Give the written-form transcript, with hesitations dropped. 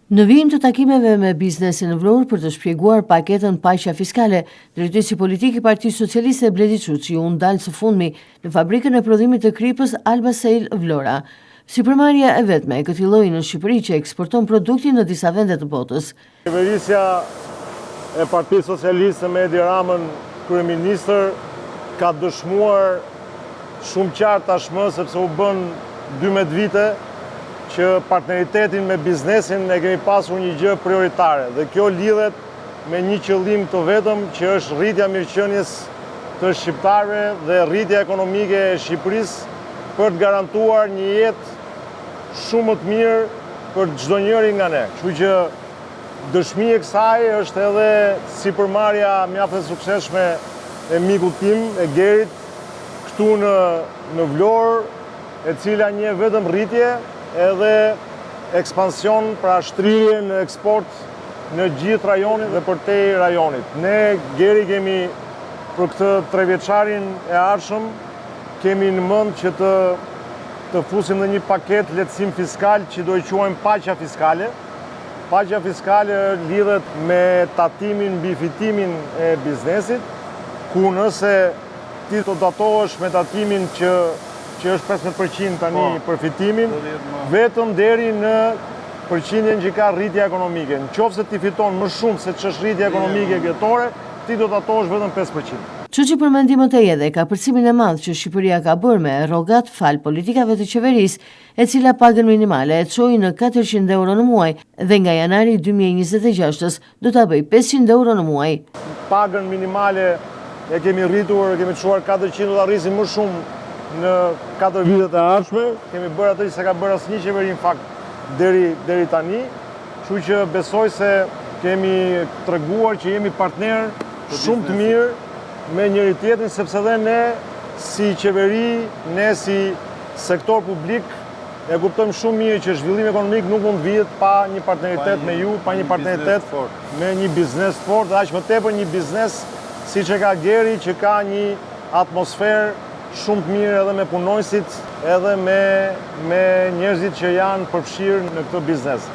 Në vijim të takimeve me biznesin në Vlorë për të shpjeguar paketën paqja fiskale, drejtuesi politik i Partisë Socialiste Bledi Çuçi u ndal së fundmi në fabrikën e prodhimit të kripës Alba Sale Vlora. Sipërmarrja e vetme e këtij lloji në Shqipëri që eksporton produktin në disa vende të botës. Qeverisja e Partisë Socialiste me Edi Ramën kryeministër ka dëshmuar shumë qartë tashmë, sepse u bën 12 vite që partneritetin me biznesin e kemi pasur një gjë prioritare, dhe kjo lidhet me një qëllim të vetëm, që është rritja mirëqenies të shqiptarëve dhe rritja ekonomike e Shqipërisë, për të garantuar një jetë shumë më të mirë për çdo njeri nga ne. Kështu që dëshmi e kësaj është edhe sipërmarrja mjaft e suksesshme e mikut tim, e Gerit, këtu në Vlorë, e cila një vetëm rritje edhe ekspansion, pra shtrirje në eksport në gjithë rajonin dhe përtej rajonit. Ne Geri kemi për këtë 3 vjeçarin e ardhshëm kemi në mend që të fusim në një paket lehtësim fiskal që do i quajmë paqja fiskale. Paqja fiskale lidhet me tatimin mbi fitimin e biznesit, ku nëse ti do datohesh me tatimin që është 15% tani për fitimin, vetëm deri në përqindjen që ka rritja ekonomike. Nëse ti fiton më shumë se ç'është rritja ekonomike vjetore, ti do datohesh vetëm 5%. Çuçi përmendi më tej edhe kapërcimin e madh që Shqipëria ka bërë me rrogat fal politikave të qeverisë, e cila pagën minimale e çoi në 400 euro në muaj dhe nga janari 2026 do ta bëj 500 euro në muaj. Pagën minimale e kemi rritur, kemi çuar 400, do ta rrisim më shumë në 4 vitet e ardhshme. Kemi bërë atë që s'ka bërë asnjë qeveri në fakt deri tani. Kështu që besoj se kemi treguar që jemi partner shumë të mirë me njëri tjetrin, sepse dhe ne si qeveri, ne si sektor publik e kuptojmë shumë mirë që zhvillimi ekonomik nuk mund të vihet pa një partneritet me ju, pa një partneritet me një biznes fort, dhe aq më tepër një biznes siç e ka Geri, që ka një atmosferë shumë të mirë edhe me punonjësit, edhe me njerëzit që janë përfshirë në këtë biznes.